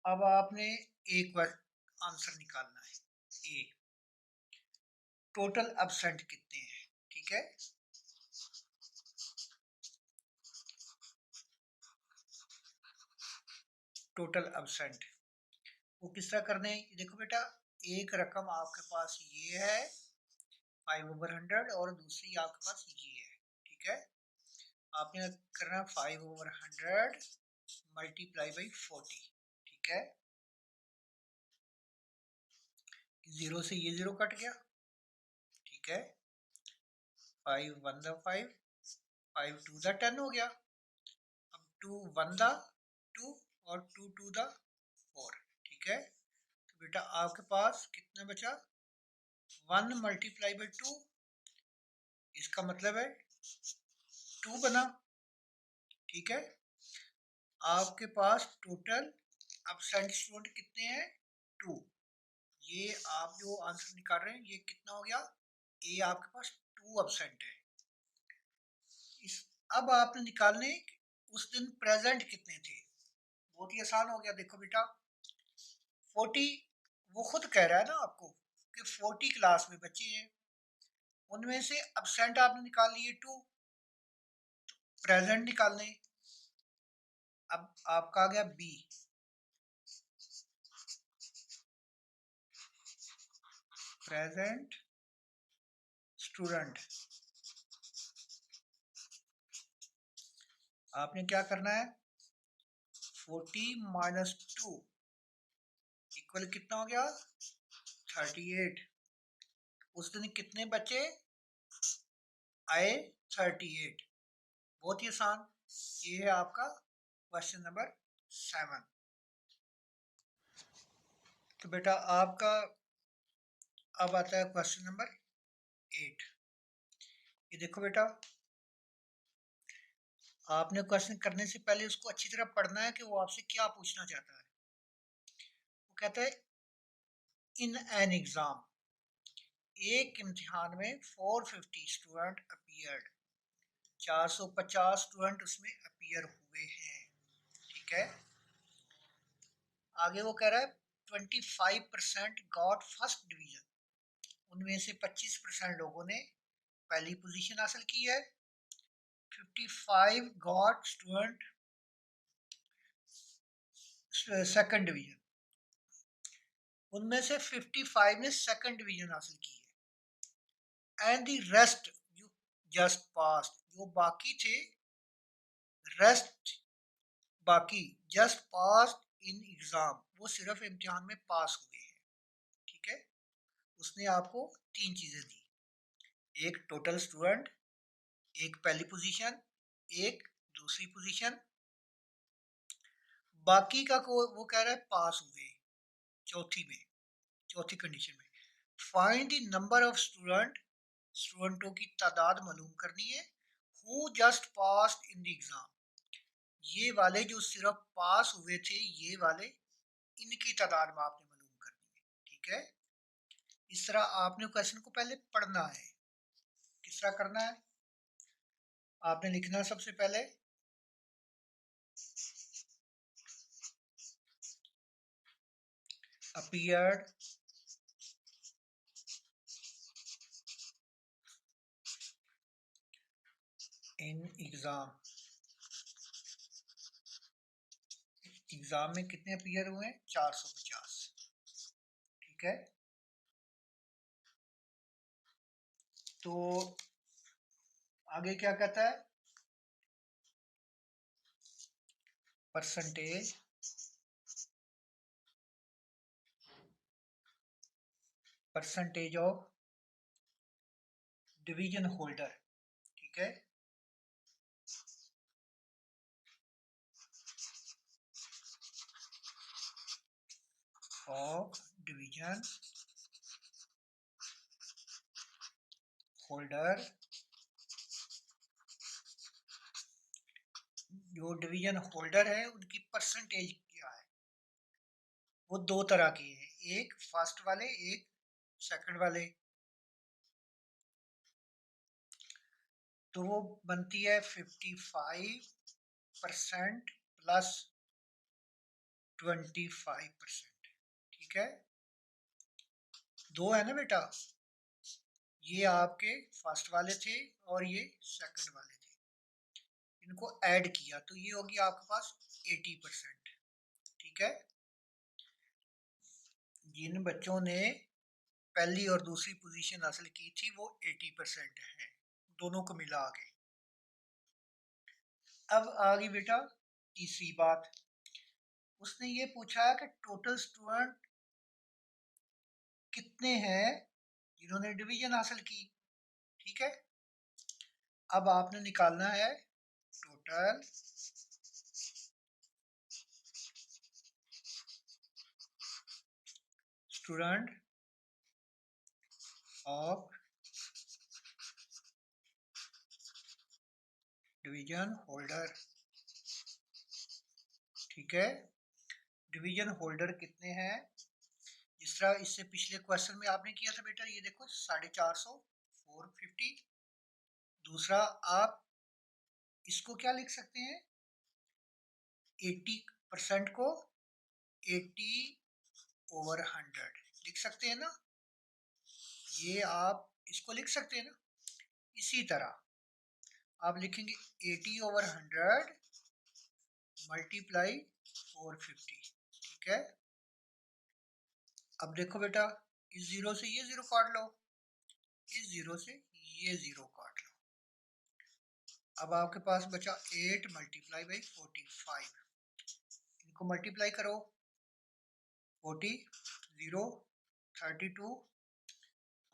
अब आपने एक बार आंसर निकालना है। ए टोटल एब्सेंट कितने हैं, ठीक है। टोटल एब्सेंट वो किस तरह करने हैं? देखो बेटा, एक रकम आपके पास ये है 5/100 और दूसरी आपके पास ये है, ठीक है। आपने करना 5/100 मल्टीप्लाई बाई 40, ठीक है। जीरो से ये जीरो कट गया, ठीक है। 5 1 दा 5, 5 2 दा 10 हो गया। अब 2 1 दा 2 और 2 2 दा 4, ठीक है। तो बेटा आपके पास कितना बचा? 1 मल्टीप्लाई बाई 2, इसका मतलब है 2 बना, ठीक है। आपके पास टोटल एब्सेंट स्टूडेंट कितने हैं? 2। ये आप जो आंसर निकाल रहे हैं ये कितना हो गया? ए आपके पास 2 एब्सेंट है। इस अब आपने निकालने उस दिन प्रेजेंट कितने थे। बहुत ही आसान हो गया। देखो बेटा 40, वो खुद कह रहा है ना आपको कि 40 क्लास में बच्चे हैं, उनमें से एब्सेंट आपने निकाल लिए 2, प्रेजेंट निकालने। अब आपका आ गया बी, प्रेजेंट स्टूडेंट। आपने क्या करना है? 40 माइनस 2 इक्वल कितना हो गया? 38। उस दिन कितने बच्चे आए? 38। बहुत ही आसान। ये है आपका क्वेश्चन नंबर 7। तो बेटा आपका अब आता है क्वेश्चन नंबर 8। ये देखो बेटा, आपने क्वेश्चन करने से पहले उसको अच्छी तरह पढ़ना है कि वो आपसे क्या पूछना चाहता है। वो कहता है इन एन एग्जाम, एक इम्तिहान में 450 स्टूडेंट अपीयर्ड, 450 स्टूडेंट उसमें अपीयर हुए हैं, ठीक है। आगे वो कह रहा है 25% गॉट फर्स्ट डिवीजन, उनमें से 25% लोगों ने पहली पोजीशन हासिल की है। 55 गॉट स्टूडेंट सेकंड डिवीजन, उनमें से 55 ने सेकंड डिवीजन हासिल की है। And the rest you just pass, जो बाकी थे, रेस्ट बाकी जस्ट पास इन एग्जाम, वो सिर्फ इम्तिहान में पास हुए हैं, ठीक है। उसने आपको 3 चीजें दी, एक टोटल स्टूडेंट, एक पहली पोजीशन, एक दूसरी पोजीशन। बाकी का को वो कह रहा है पास हुए चौथी में, चौथी कंडीशन में। Find the number of student, स्टूडेंटों की तादाद मालूम करनी है। Who just passed in the exam, ये वाले जो सिर्फ पास हुए थे, ये वाले, इनकी तादाद में आपने मालूम करनी है, ठीक है। इस तरह आपने क्वेश्चन को पहले पढ़ना है। किस तरह करना है? आपने लिखना है सबसे पहले appeared in एग्जाम। एग्जाम में कितने अपीयर हुए हैं? 450, ठीक है। तो आगे क्या कहता है? Percentage percentage of division holder, ठीक है। ऑफ डिवीजन होल्डर, जो डिवीजन होल्डर है उनकी परसेंटेज क्या है। वो दो तरह की है, एक फर्स्ट वाले, एक सेकंड वाले। तो वो बनती है 55% प्लस 25%। ठीक है, दो है ना बेटा, ये आपके फर्स्ट वाले थे और ये सेकंड वाले थे, इनको ऐड किया तो ये होगी आपके पास 80%। ठीक है, जिन बच्चों ने पहली और दूसरी पोजीशन हासिल की थी वो 80% है, दोनों को मिला के। अब आ गई बेटा तीसरी बात, उसने ये पूछा कि टोटल स्टूडेंट कितने हैं जिन्होंने डिवीजन हासिल की। ठीक है, अब आपने निकालना है total student of division holder. ठीक है, डिवीजन होल्डर कितने हैं, जिस तरह इससे पिछले क्वेश्चन में आपने किया था बेटा, ये देखो 450, 450। दूसरा आप इसको क्या लिख सकते हैं, 80% को 80/100 लिख सकते हैं ना, ये आप इसको लिख सकते हैं ना। इसी तरह आप लिखेंगे 80/100 मल्टीप्लाई 450। ठीक है, अब देखो बेटा, इस जीरो से ये जीरो काट लो, इस जीरो से ये जीरो काट लो। अब आपके पास बचा 8 मल्टीप्लाई बाई 45, इनको मल्टीप्लाई करो, 40, 0, 32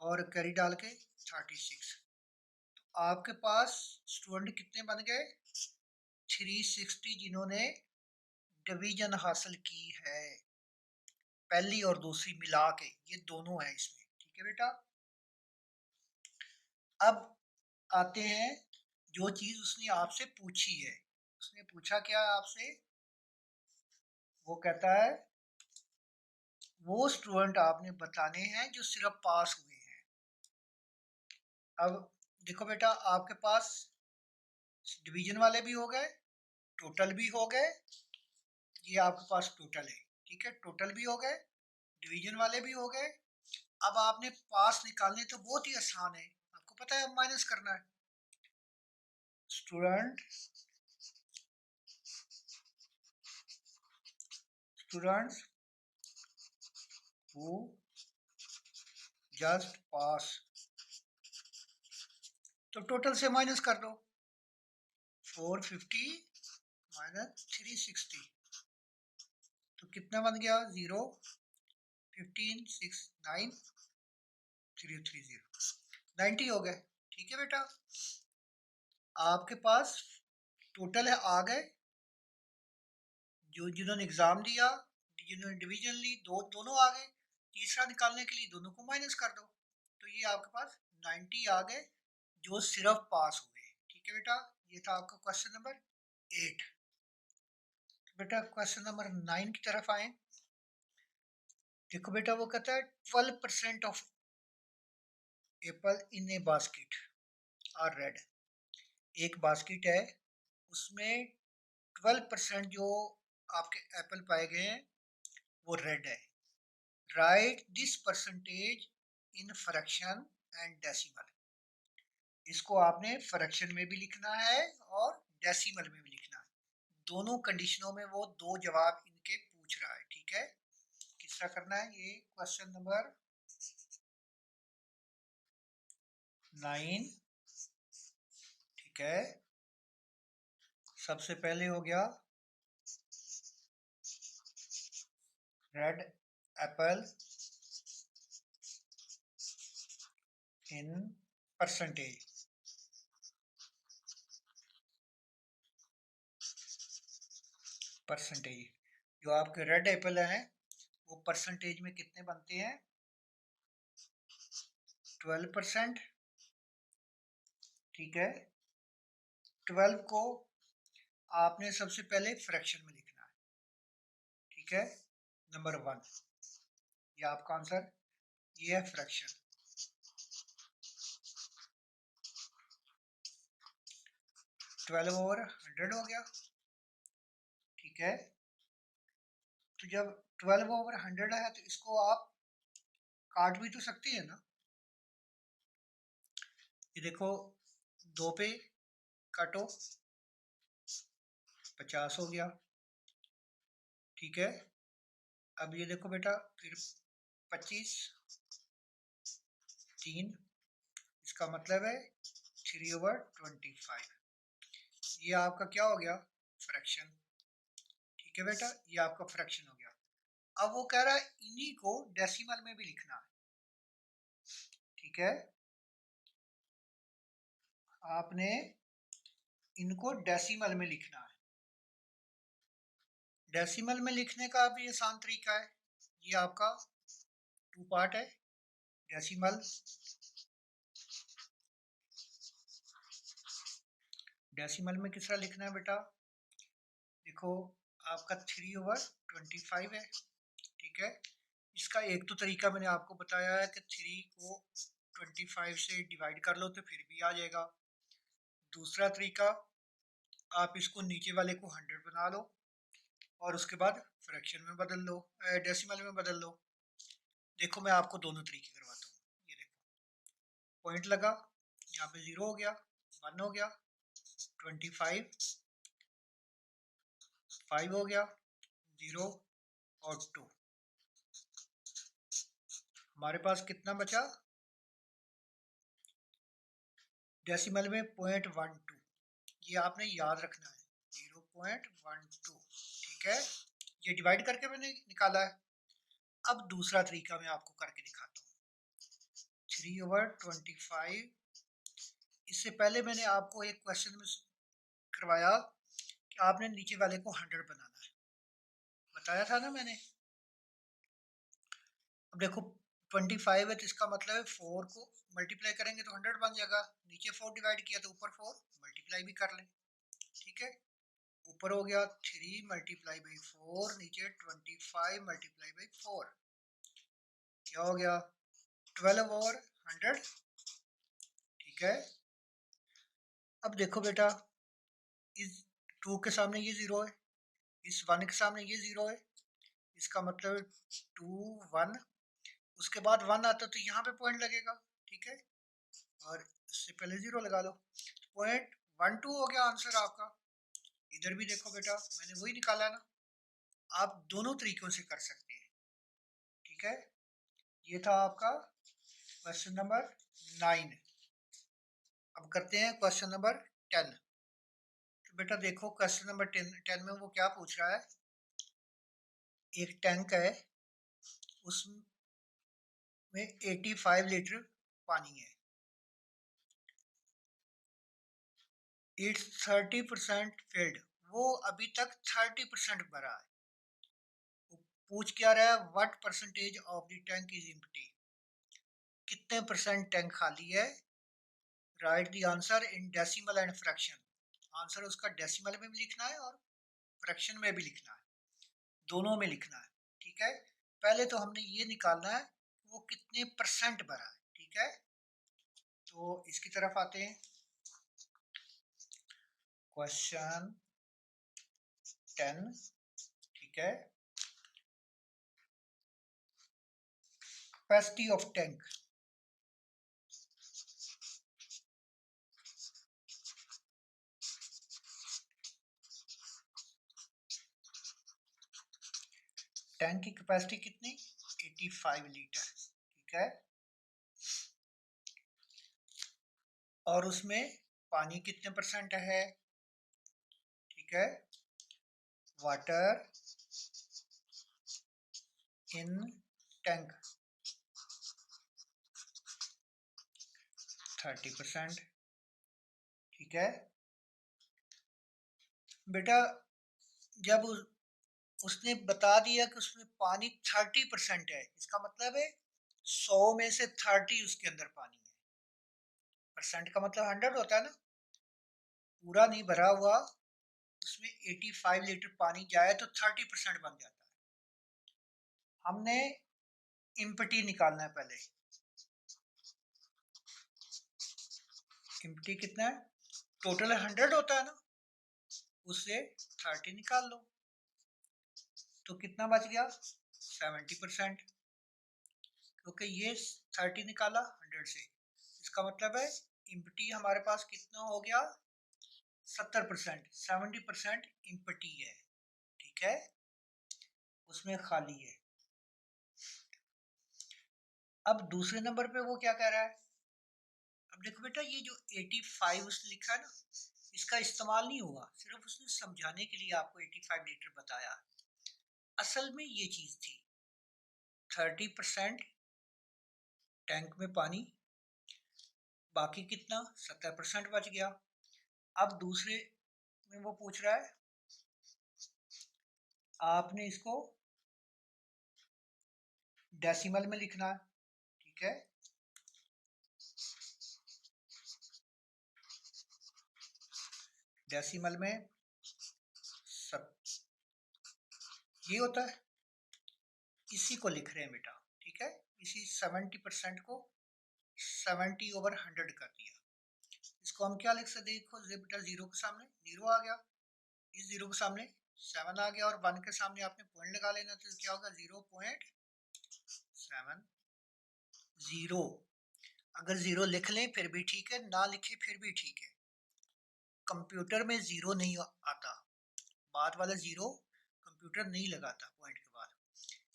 और कैरी डाल के 36। तो आपके पास स्टूडेंट कितने बन गए, 360, जिन्होंने डिवीजन हासिल की है, पहली और दूसरी मिला के, ये दोनों है इसमें। ठीक है बेटा, अब आते हैं जो चीज उसने आपसे पूछी है। उसने पूछा क्या आपसे, वो कहता है वो स्टूडेंट आपने बताने हैं जो सिर्फ पास हुए हैं। अब देखो बेटा, आपके पास डिवीजन वाले भी हो गए, टोटल भी हो गए, ये आपके पास टोटल है। ठीक है, टोटल भी हो गए, डिवीजन वाले भी हो गए। अब आपने पास निकालने तो बहुत ही आसान है, आपको पता है अब माइनस करना है। स्टूडेंट स्टूडेंट्स हु जस्ट पास, तो टोटल से माइनस कर दो, 450 माइनस 360, तो कितना बन गया, 0, 15, 6, 9, 330, 90 हो गए। ठीक है बेटा, आपके पास टोटल है आ गए, जो जिन्होंने एग्जाम दिया, जिन्होंने डिवीजन ली, दोनों आ गए। तीसरा निकालने के लिए दोनों को माइनस कर दो, तो ये आपके पास 90 आ गए जो सिर्फ पास हुए। ठीक है बेटा, ये था आपका क्वेश्चन नंबर 8। बेटा क्वेश्चन नंबर 9 की तरफ आए। देखो बेटा, वो कहता है 12% of apple in a basket are red. एक बास्केट है, उसमें 12% जो आपके एप्पल पाए गए हैं वो रेड है। Right this percentage in fraction and decimal. इसको आपने फ्रैक्शन में भी लिखना है और डेसिमल में भी लिखना है, दोनों कंडीशनों में वो दो जवाब इनके पूछ रहा है। ठीक है, किस तरह करना है, ये क्वेश्चन नंबर 9। ठीक है, सबसे पहले हो गया red apple in percentage. Percentage जो आपके रेड एप्पल हैं वो परसेंटेज में कितने बनते हैं? 12%। ठीक है, 12 को आपने सबसे पहले फ्रैक्शन में लिखना है। ठीक है, नंबर 1, ये आपका आंसर, ये है फ्रैक्शन। 12/100 हो गया। ठीक है, तो जब 12/100 है तो इसको आप काट भी तो सकते हैं ना। ये देखो, 2 पे काटो, 50 हो गया। ठीक है, अब ये देखो बेटा, फिर 25, 3, इसका मतलब है 3/25। ये आपका क्या हो गया? फ्रैक्शन। ठीक है बेटा, ये आपका फ्रैक्शन हो गया। अब वो कह रहा है इन्हीं को डेसिमल में भी लिखना है। ठीक है, आपने इनको डेसिमल में लिखना है। डेसिमल में लिखने का भी आसान तरीका है। ये आपका 2 पार्ट है। डेसिमल, डेसिमल में किस तरह लिखना है बेटा? देखो, आपका 3/25 है। ठीक है, इसका एक तो तरीका मैंने आपको बताया है कि 3 को 25 से डिवाइड कर लो तो फिर भी आ जाएगा। दूसरा तरीका, आप इसको नीचे वाले को 100 बना लो और उसके बाद फ्रैक्शन में बदल लो, डेसिमल में बदल लो। देखो, मैं आपको दोनों तरीके करवाता हूँ। ये देखो, पॉइंट लगा, यहाँ पे 0 हो गया, 1 हो गया, 25, 5 हो गया, 0 और 2। हमारे पास कितना बचा? डेसिमल में 0.12। ये आपने याद रखना है, 0.12। ठीक है, ये डिवाइड करके मैंने निकाला है। अब दूसरा तरीका मैं आपको करके दिखाता हूँ। 3/25, इससे पहले मैंने आपको एक क्वेश्चन में करवाया कि आपने नीचे वाले को 100 बनाना है, बताया था ना मैंने। अब देखो, 25 है तो इसका मतलब है 4 को मल्टीप्लाई करेंगे तो 100 बन जाएगा। नीचे 4 डिवाइड किया तो ऊपर 4 मल्टीप्लाई भी कर लें। ठीक है, ऊपर हो गया 3 मल्टीप्लाई बाई 4, नीचे 25 मल्टीप्लाई बाई 4, क्या हो गया? 12/100। ठीक है, अब देखो बेटा, इस 2 के सामने ये 0 है, इस 1 के सामने ये 0 है, इसका मतलब 2 1, उसके बाद 1 आता तो यहाँ पे पॉइंट लगेगा। ठीक है, और इससे पहले 0 लगा लो, 0.12 हो गया आंसर आपका। इधर भी देखो बेटा, मैंने वही निकाला ना। आप दोनों तरीकों से कर सकते हैं। ठीक है, ये था आपका क्वेश्चन नंबर 9। अब करते हैं क्वेश्चन नंबर 10। तो बेटा देखो, क्वेश्चन नंबर 10 में वो क्या पूछ रहा है? एक टैंक है, उसमें 85 लीटर पानी है। इट्स 30% फिल्ड, वो अभी तक 30% भरा है। पूछ क्या रहा है? What percentage of the tank is empty, कितने परसेंट टैंक खाली है। Right the answer in decimal and fraction, answer उसका डेसिमल में भी लिखना है और फ्रैक्शन में भी लिखना है, दोनों में लिखना है। ठीक है, पहले तो हमने ये निकालना है वो कितने परसेंट भरा है। ठीक है, तो इसकी तरफ आते हैं। क्वेश्चन 10। ठीक है, कैपेसिटी ऑफ टैंक। टैंक की कैपेसिटी कितनी? 85 लीटर। ठीक है, और उसमें पानी कितने परसेंट है? ठीक है, वाटर इन टैंक 30%। ठीक है बेटा, जब उसने बता दिया कि उसमें पानी 30% है, इसका मतलब है 100 में से 30 उसके अंदर पानी है। परसेंट का मतलब 100 होता है ना। पूरा नहीं भरा हुआ, उसमें 85 लीटर पानी जाए तो 30% बन जाता है। हमने इम्पटी निकालना है पहले। इम्पटी कितना है? टोटल 100 होता है ना, उससे 30 निकाल लो तो कितना बच गया? 70%। क्योंकि ये 30 निकाला 100 से, इसका मतलब है इम्पटी हमारे पास कितना हो गया? 70%। 70% इम्पटी है, ठीक है, उसमें खाली है। अब दूसरे नंबर पे वो क्या कह रहा है? अब देखो बेटा, ये जो 85 उसने लिखा है ना, इसका इस्तेमाल नहीं हुआ, सिर्फ उसने समझाने के लिए आपको 85 लीटर बताया। असल में ये चीज थी 30% टैंक में पानी, बाकी कितना? 70% बच गया। अब दूसरे में वो पूछ रहा है, आपने इसको डेसिमल में लिखना है, ठीक है। डेसिमल में ये होता है, इसी को लिख रहे हैं बेटा, ठीक है। इसी 70% को 70/100 कर दिया। इसको हम क्या लिख सकते? देखो बेटा, जीरो के सामने जीरो आ गया, इस जीरो के सामने 7 आ गया, और 1 के सामने आपने पॉइंट लगा लेना, तो क्या होगा? 0.70। अगर जीरो लिख लें फिर भी ठीक है, ना लिखे फिर भी ठीक है। कंप्यूटर में जीरो नहीं आता, बाद वाला जीरो कंप्यूटर नहीं लगाता पॉइंट के बाद,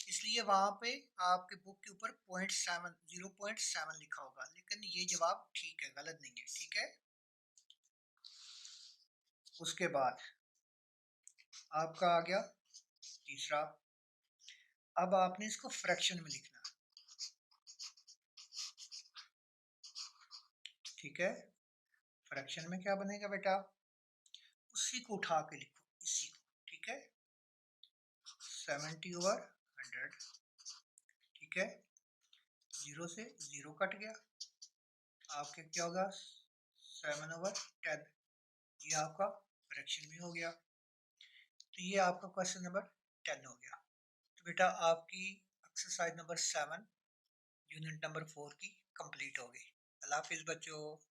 इसलिए वहां पे आपके बुक के ऊपर 0.7 लिखा होगा, लेकिन ये जवाब ठीक है, गलत नहीं है, ठीक है। उसके बाद आपका आ गया तीसरा। अब आपने इसको फ्रैक्शन में लिखना, ठीक है। फ्रैक्शन में क्या बनेगा बेटा? उसी को उठा के लिखो, इसी को, ठीक है। 70/100, ठीक है। जीरो से जीरो कट गया, आपके क्या होगा? 7/10। ये आपका फ्रैक्शन में हो गया। तो ये आपका क्वेश्चन नंबर 10 हो गया। तो बेटा आपकी एक्सरसाइज नंबर 7 यूनिट नंबर 4 की कंप्लीट हो गई। अल्लाह हाफिज बच्चों।